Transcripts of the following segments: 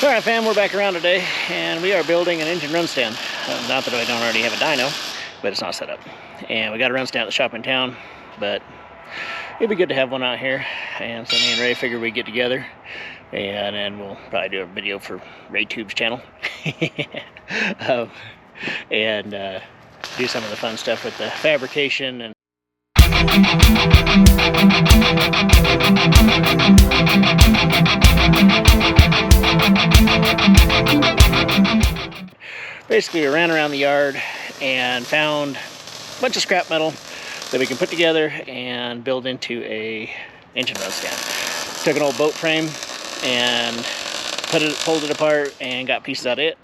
Alright fam, we're back around today and we are building an engine run stand. Not that I don't already have a dyno, but it's not set up. And we got a run stand at the shop in town, but it'd be good to have one out here. And so me and Ray figured we'd get together and then we'll probably do a video for RayTube's channel. And do some of the fun stuff with the fabrication and basically we ran around the yard and found a bunch of scrap metal that we can put together and build into a engine run stand. Took an old boat frame and pulled it apart and got pieces out of it.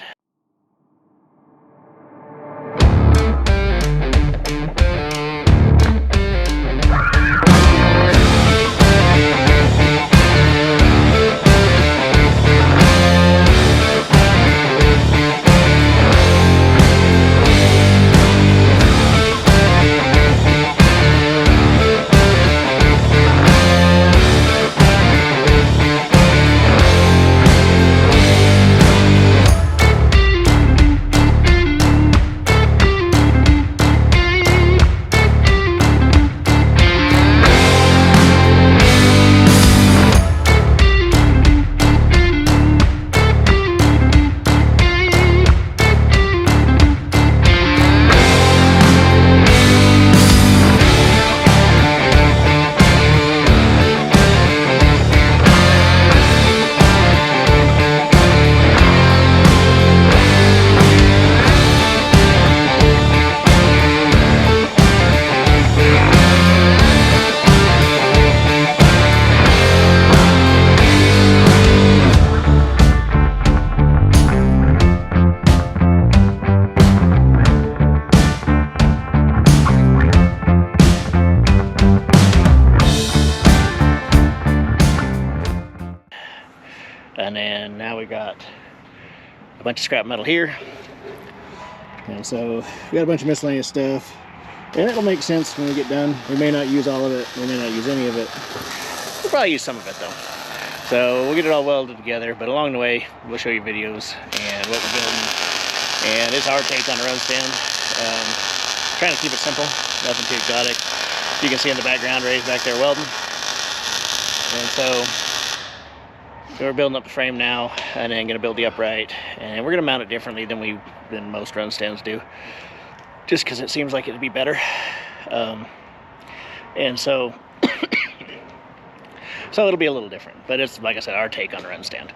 And then now we got a bunch of scrap metal here. And so we got a bunch of miscellaneous stuff. And it'll make sense when we get done. We may not use all of it. We may not use any of it. We'll probably use some of it though. So we'll get it all welded together. But along the way, we'll show you videos and what we're building. And it's our take on the run stand. Trying to keep it simple. Nothing too exotic. You can see in the background, Ray's back there welding. And so we're building up the frame now, and then going to build the upright, and we're going to mount it differently than most run stands do, just because it seems like it'd be better. And so so it'll be a little different, but it's, like I said, our take on the run stand.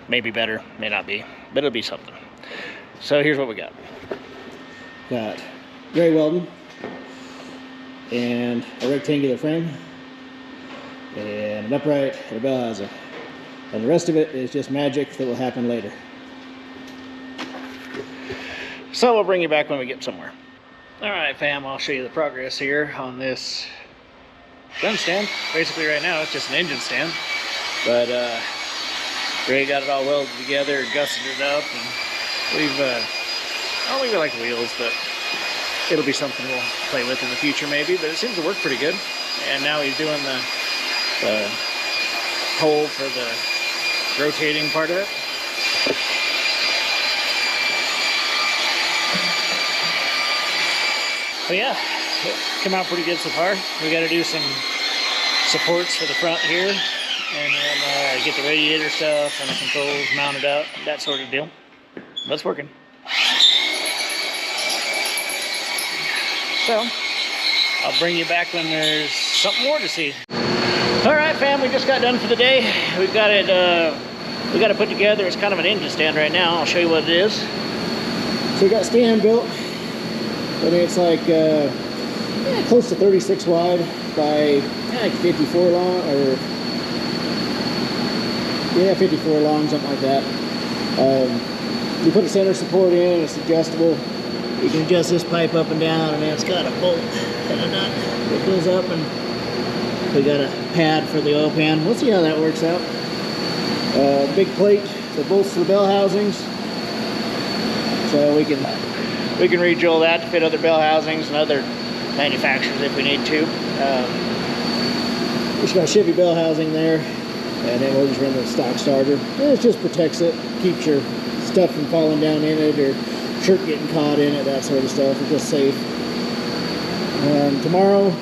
Maybe better, may not be, but it'll be something. So here's what we got. Got gray welding and a rectangular frame and an upright and a bell housing. And the rest of it is just magic that will happen later. So we'll bring you back when we get somewhere. Alright fam, I'll show you the progress here on this run stand. Basically right now it's just an engine stand. But Ray got it all welded together, gusseted it up, and we've, I don't even like wheels, but it'll be something we'll play with in the future maybe. But it seems to work pretty good. And now he's doing the hole for the rotating part of it. But yeah, it came out pretty good so far. We got to do some supports for the front here, and then get the radiator stuff and the controls mounted up, that sort of deal. That's working. So I'll bring you back when there's something more to see. Alright fam, we just got done for the day. We've got it we got it put together. It's kind of an engine stand right now. I'll show you what it is. So we got stand built, and it's like close to 36 wide by like 54 long, or yeah, 54 long, something like that. You put a center support in, it's adjustable. You can adjust this pipe up and down, and then it's got a bolt and a nut that goes up, and we got a pad for the oil pan. We'll see how that works out. Big plate that bolts to the bell housings, so we can re-drill that to fit other bell housings and other manufacturers if we need to. Just got a Chevy bell housing there. and then we'll just run the stock starter. And it just protects it, keeps your stuff from falling down in it or shirt getting caught in it, that sort of stuff. It's just safe. Tomorrow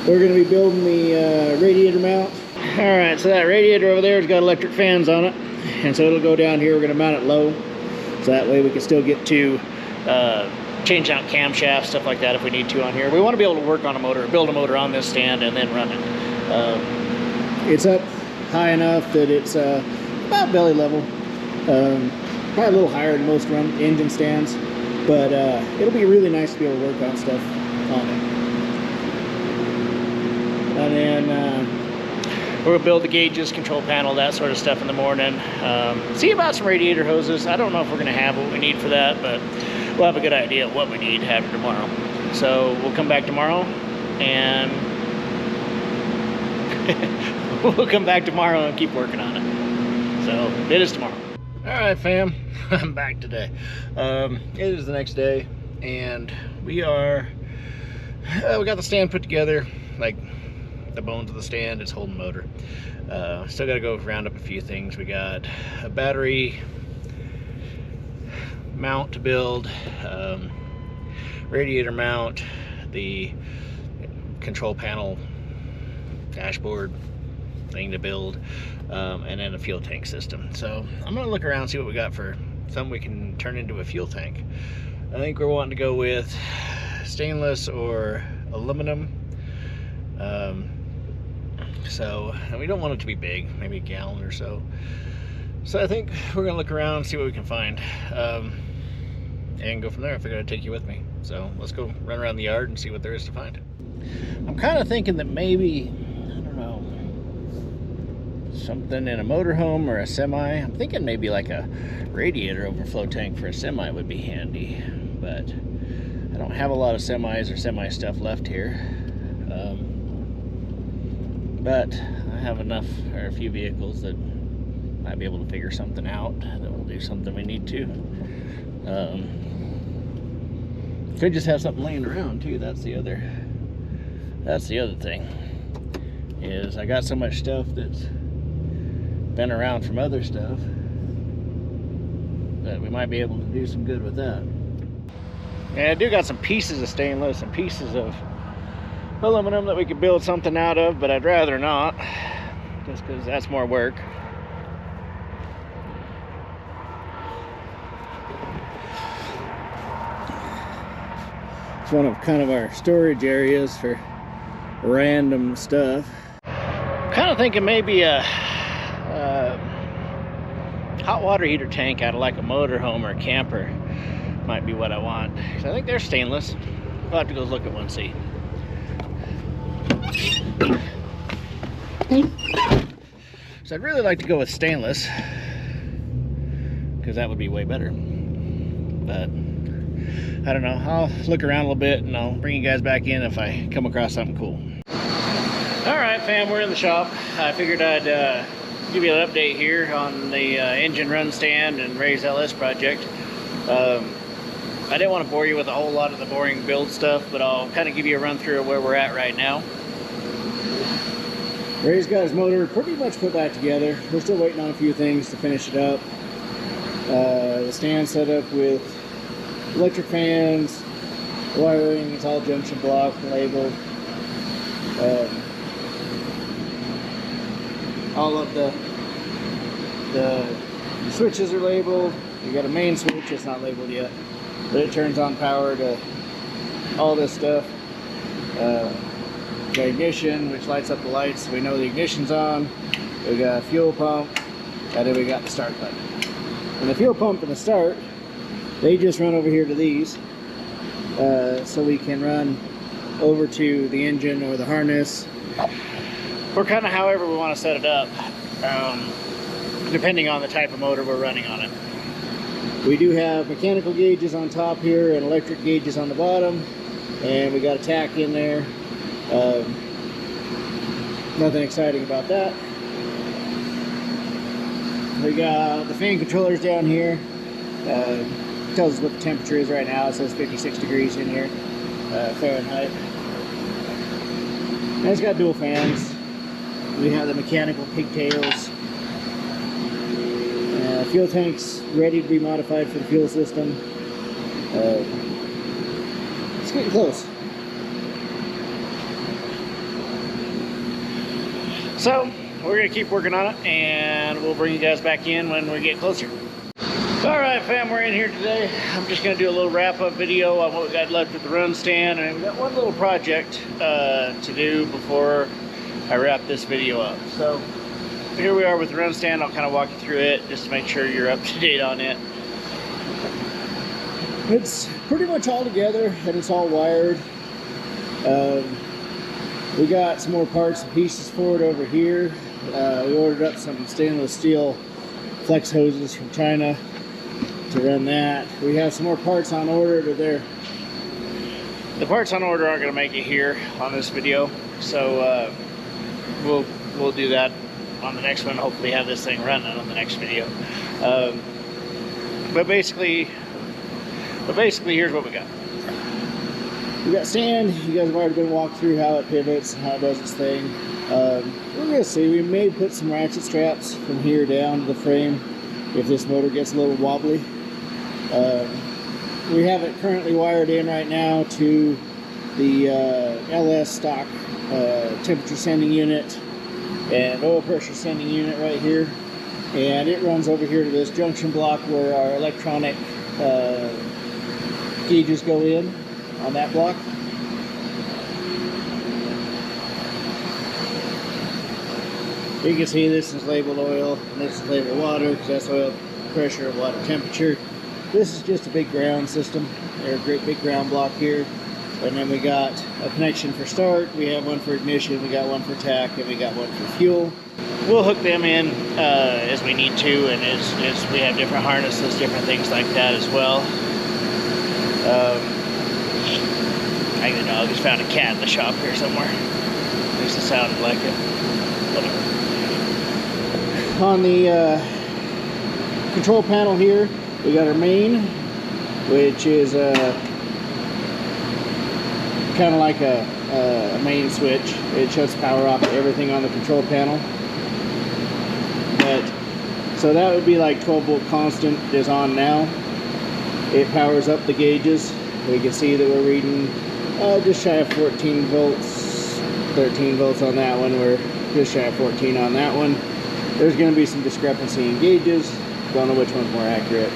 we're going to be building the radiator mount. Alright, so that radiator over there has got electric fans on it, and so it'll go down here. We're going to mount it low, so that way we can still get to change out camshafts, stuff like that if we need to on here. We want to be able to work on a motor, build a motor on this stand and then run it. It's up high enough that it's about belly level. Probably a little higher than most engine stands, but it'll be really nice to be able to work on stuff on it. And then we're gonna build the gauges, control panel, that sort of stuff in the morning. See about some radiator hoses. I don't know if we're gonna have what we need for that, but we'll have a good idea of what we need to have tomorrow. So we'll come back tomorrow and we'll come back tomorrow and keep working on it. So it is tomorrow. All right, fam, I'm back today. It is the next day, and we got the stand put together, like the bones of the stand. It's holding motor. Still got to go round up a few things. We got a battery mount to build, radiator mount, the control panel dashboard thing to build, and then a fuel tank system. So I'm gonna look around and see what we got for something we can turn into a fuel tank. I think we're wanting to go with stainless or aluminum. And we don't want it to be big, maybe a gallon or so. So I think we're gonna look around and see what we can find, and go from there. I figured I'd take you with me. So let's go run around the yard and see what there is to find. I'm kind of thinking that maybe, I don't know, something in a motorhome or a semi. I'm thinking maybe like a radiator overflow tank for a semi would be handy, but I don't have a lot of semis or semi stuff left here. But I have enough, or a few vehicles that might be able to figure something out that will do something we need to. Could just have something laying around too. That's the other thing, is I got so much stuff that's been around from other stuff that we might be able to do some good with that. And I do got some pieces of stainless and pieces of aluminum that we could build something out of, but I'd rather not, just because that's more work. It's one of kind of our storage areas for random stuff. I'm kind of thinking maybe a hot water heater tank out of like a motorhome or a camper might be what I want. So I think they're stainless. We'll have to go look at one, see. So I'd really like to go with stainless, because that would be way better. But I don't know. I'll look around a little bit and I'll bring you guys back in if I come across something cool. Alright, fam, we're in the shop. I figured I'd give you an update here on the engine run stand and Ray's LS project. I didn't want to bore you with a whole lot of the boring build stuff, but I'll kind of give you a run through of where we're at right now. Ray's got his motor pretty much put back together. We're still waiting on a few things to finish it up. The stand set up with electric fans, wiring, it's all junction block labeled. All of the switches are labeled. You got a main switch, it's not labeled yet, but it turns on power to all this stuff. The ignition, which lights up the lights so we know the ignition's on. We got a fuel pump, and then we got the start button. And the fuel pump and the start, they just run over here to these, so we can run over to the engine or the harness, or kind of however we want to set it up, depending on the type of motor we're running on it. We do have mechanical gauges on top here and electric gauges on the bottom, and we got a tach in there. Nothing exciting about that. We got the fan controllers down here. Tells us what the temperature is right now. It says 56 degrees in here, Fahrenheit. And it's got dual fans. We have the mechanical pigtails Fuel tank's ready to be modified for the fuel system. It's getting close. So we're gonna keep working on it, and we'll bring you guys back in when we get closer. All right, fam, we're in here today. I'm just gonna do a little wrap-up video on what we got left at the run stand, and we got one little project to do before I wrap this video up. So here we are with the run stand. I'll kind of walk you through it just to make sure you're up to date on it. It's pretty much all together, and it's all wired. We got some more parts and pieces for it over here. We ordered up some stainless steel flex hoses from China to run that. We have some more parts on order, but the parts on order aren't going to make it here on this video, so we'll do that on the next one. Hopefully have this thing running on the next video. But basically here's what we got. We got stand. You guys have already been walked through how it pivots, how it does its thing. We're gonna see. We may put some ratchet straps from here down to the frame if this motor gets a little wobbly. We have it currently wired in right now to the LS stock temperature sending unit and oil pressure sending unit right here, and it runs over here to this junction block where our electronic gauges go in on that block. You can see this is labeled oil and this is labeled water because that's oil pressure and water temperature. This is just a big ground system. There's a great big ground block here. And then we got a connection for start, we have one for ignition, we got one for tack, and we got one for fuel. We'll hook them in as we need to, and as we have different harnesses, different things like that as well. I don't know, I just found a cat in the shop here somewhere. At least it sounded like it. Whatever. On the control panel here, we got our main, which is kind of like a main switch. It shuts power off to everything on the control panel. So that would be like 12 volt constant is on now. It powers up the gauges. We can see that we're reading just shy of 14 volts, 13 volts on that one. We're just shy of 14 on that one. There's going to be some discrepancy in gauges. Don't know which one's more accurate.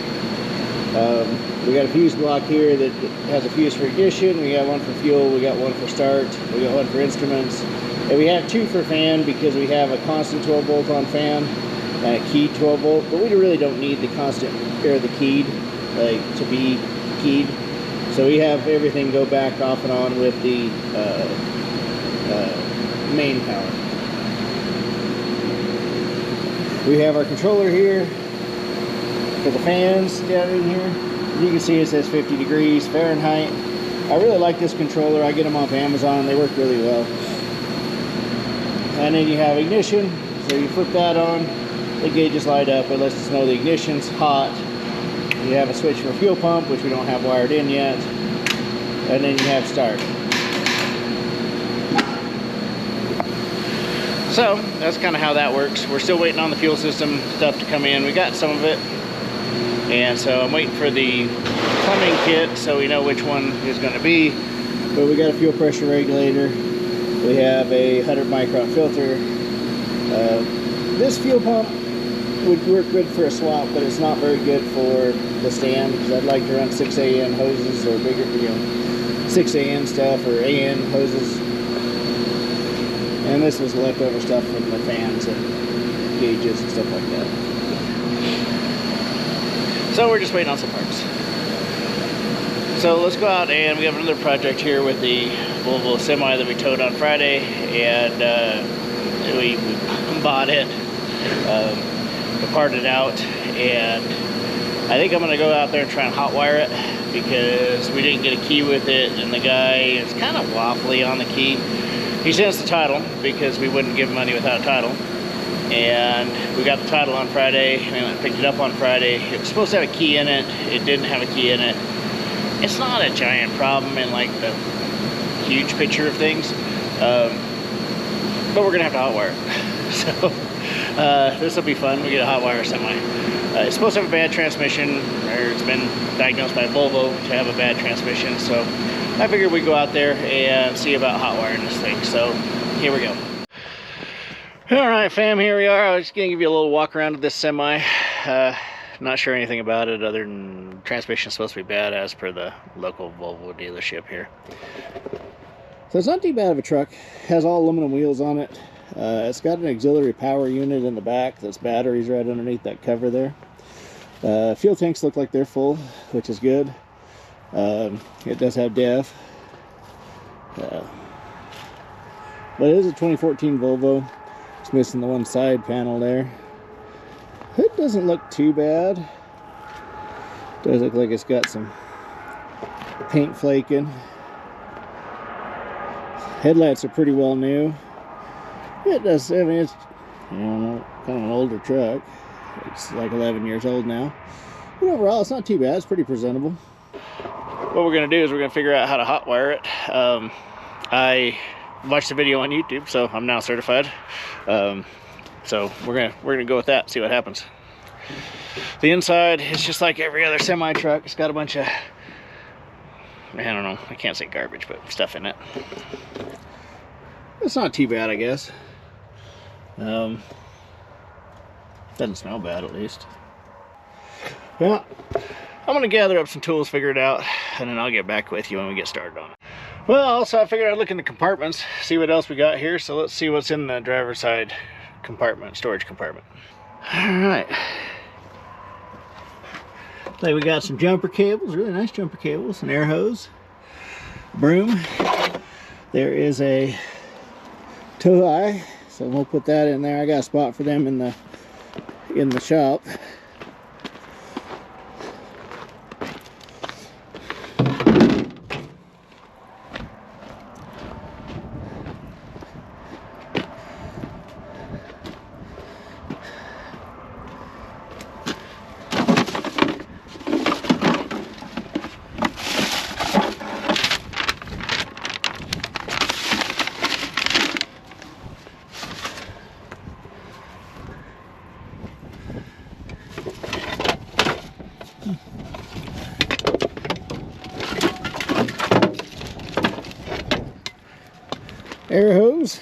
We got a fuse block here that has a fuse for ignition. We got one for fuel. We got one for start. We got one for instruments. And we have two for fan because we have a constant 12 volt on fan and a keyed 12 volt. But we really don't need the constant or the keyed, like to be keyed. So we have everything go back off and on with the main power. We have our controller here for the fans down in here. You can see it says 50 degrees Fahrenheit. I really like this controller. I get them off Amazon. They work really well. And then you have ignition. So you flip that on, the gauges light up. It lets us know the ignition's hot. You have a switch for a fuel pump, which we don't have wired in yet. And then you have start. So that's kind of how that works. We're still waiting on the fuel system stuff to come in. We got some of it. And so I'm waiting for the plumbing kit so we know which one is going to be. But we got a fuel pressure regulator. We have a 100 micron filter. This fuel pump would work good for a swap, but it's not very good for the stand because I'd like to run 6 AN hoses or bigger, 6 AN stuff or AN hoses. And this was leftover stuff from the fans and gauges and stuff like that. So we're just waiting on some parts. So let's go out, and we have another project here with the Volvo Semi that we towed on Friday, and we bought it, parted out, and I think I'm going to go out there and try and hotwire it because we didn't get a key with it, and the guy is kind of waffly on the key. He sent us the title because we wouldn't give money without a title. And we got the title on Friday. We went and picked it up on Friday. It was supposed to have a key in it. It didn't have a key in it. It's not a giant problem in like the huge picture of things, but we're gonna have to hotwire it. So this will be fun. We get a Hotwire Semi. It's supposed to have a bad transmission, or it's been diagnosed by Volvo to have a bad transmission, so I figured we'd go out there and see about hot wiring this thing. So here we go. Alright fam, here we are. I was just going to give you a little walk around of this semi. Not sure anything about it other than transmission is supposed to be bad as per the local Volvo dealership here. So it's not too bad of a truck. It has all aluminum wheels on it. It's got an auxiliary power unit in the back. That's batteries right underneath that cover there. Fuel tanks look like they're full, which is good. It does have DEF. But it is a 2014 Volvo. It's missing the one side panel there. Hood doesn't look too bad. Does look like it's got some paint flaking. Headlights are pretty well new. It does, I mean, it's, you know, kind of an older truck. It's like 11 years old now. But overall, it's not too bad. It's pretty presentable. What we're going to do is we're going to figure out how to hot wire it. I watched the video on YouTube, so I'm now certified. So we're gonna go with that, see what happens. The inside is just like every other semi truck. It's got a bunch of, I don't know, I can't say garbage, but stuff in it. It's not too bad, I guess. Doesn't smell bad, at least. Well, I'm gonna gather up some tools, figure it out, and then I'll get back with you when we get started on it. Well, also I figured I'd look in the compartments, see what else we got here. So let's see what's in the driver's side compartment, storage compartment. All right. So we got some jumper cables, really nice jumper cables, an air hose, broom. There is a tow eye, so we'll put that in there. I got a spot for them in the shop. Air hose,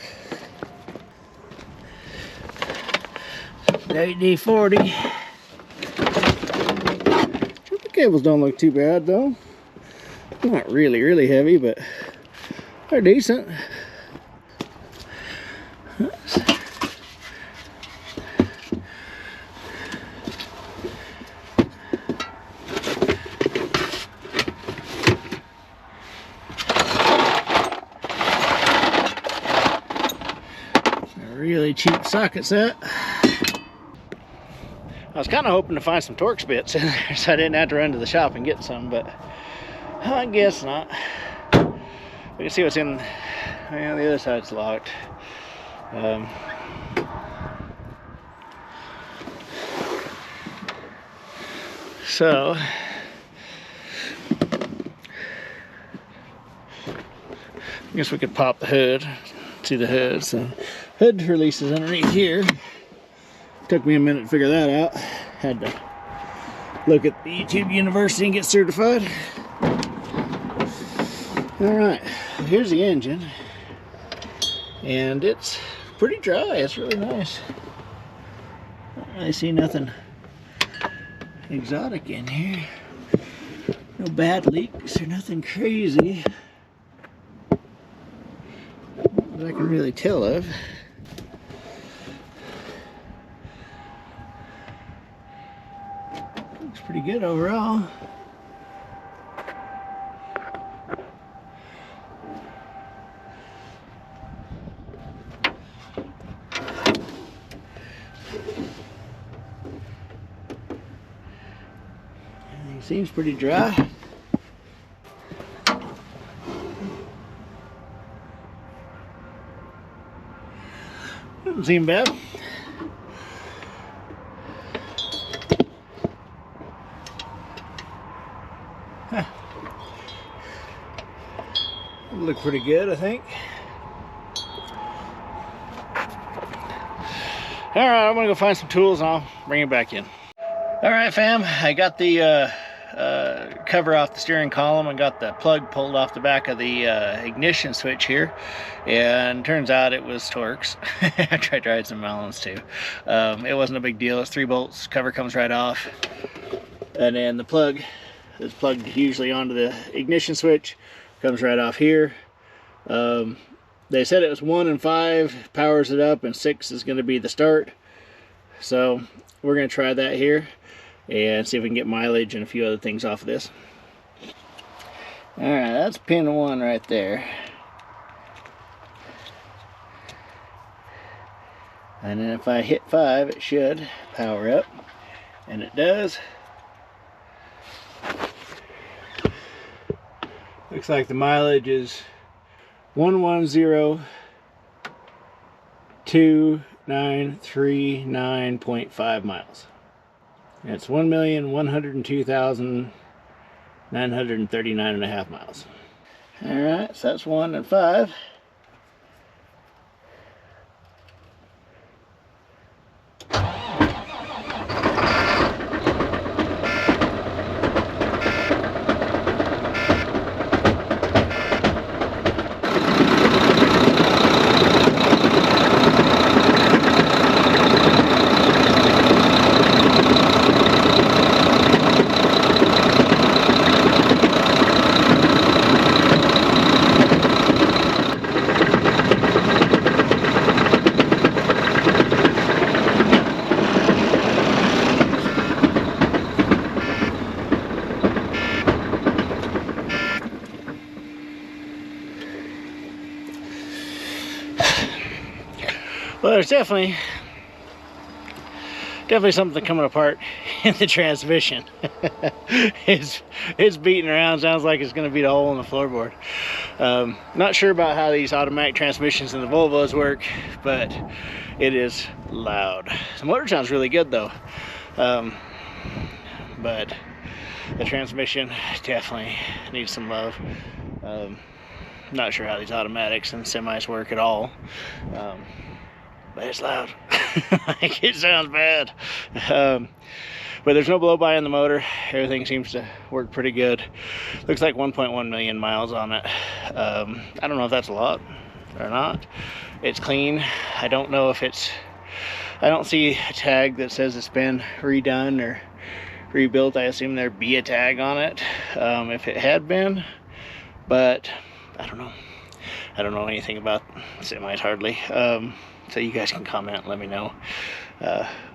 WD-40. Jumper cables don't look too bad though. Not really heavy, but they're decent. Really cheap socket set. I was kind of hoping to find some Torx bits in there so I didn't have to run to the shop and get some, but I guess not. We can see what's in. Yeah, the other side's locked. So I guess we could pop the hood. See the hood. So hood releases underneath here. Took me a minute to figure that out. Had to look at the YouTube University and get certified. Alright, here's the engine. And it's pretty dry. It's really nice. I see nothing exotic in here. No bad leaks or nothing crazy that I can really tell of. Looks pretty good overall. Everything seems pretty dry. Doesn't seem bad. Huh. Look pretty good, I think. All right, I'm gonna go find some tools and I'll bring it back in. All right, fam, I got the cover off the steering column and got the plug pulled off the back of the ignition switch here, and turns out it was Torx. I tried riding some Allens too. It wasn't a big deal. It's 3 bolts, cover comes right off, and then the plug is plugged usually onto the ignition switch, comes right off here. They said it was 1 and 5 powers it up, and 6 is going to be the start. So we're going to try that here and see if we can get mileage and a few other things off of this. Alright, that's pin 1 right there. And then if I hit 5, it should power up. And it does. Looks like the mileage is 110,239.5 miles. It's 1,102,939.5 miles. Alright, so that's 1 and 5. Well, there's definitely something coming apart in the transmission. It's beating around. Sounds like it's going to beat a hole in the floorboard. Not sure about how these automatic transmissions in the Volvos work, but it is loud. The motor sounds really good though, but the transmission definitely needs some love. Not sure how these automatics and semis work at all. But it's loud. Like, it sounds bad. But there's no blow-by in the motor. Everything seems to work pretty good. Looks like 1.1 million miles on it. I don't know if that's a lot or not. It's clean. I don't know if it's... I don't see a tag that says it's been redone or rebuilt. I assume there'd be a tag on it if it had been. But I don't know. I don't know anything about semis hardly. So you guys can comment and let me know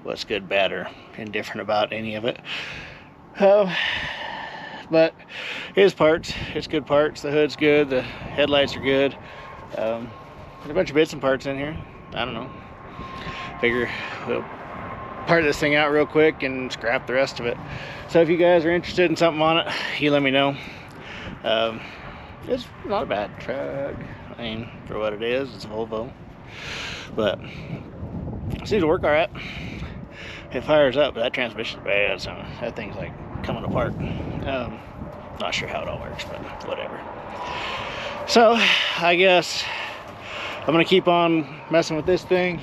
what's good, bad, or indifferent about any of it. But his parts, it's good parts. The hood's good, the headlights are good. There's a bunch of bits and parts in here. I don't know. Figure we'll part this thing out real quick and scrap the rest of it. So if you guys are interested in something on it, you let me know. It's not a bad truck. I mean, for what it is, it's a Volvo. But it seems to work all right. It fires up, but that transmission's bad, so that thing's like coming apart. Not sure how it all works, but whatever. So I guess I'm gonna keep on messing with this thing.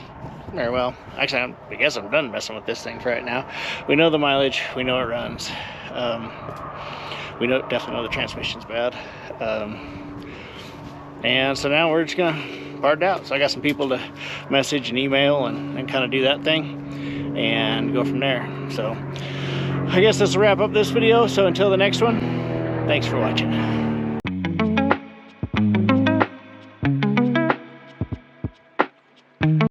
Or well, actually, I guess I'm done messing with this thing for right now. We know the mileage, we know it runs. We definitely know the transmission's bad. And so now we're just gonna part it out. So I got some people to message and email and kind of do that thing and go from there. So I guess this will wrap up this video. So until the next one, thanks for watching.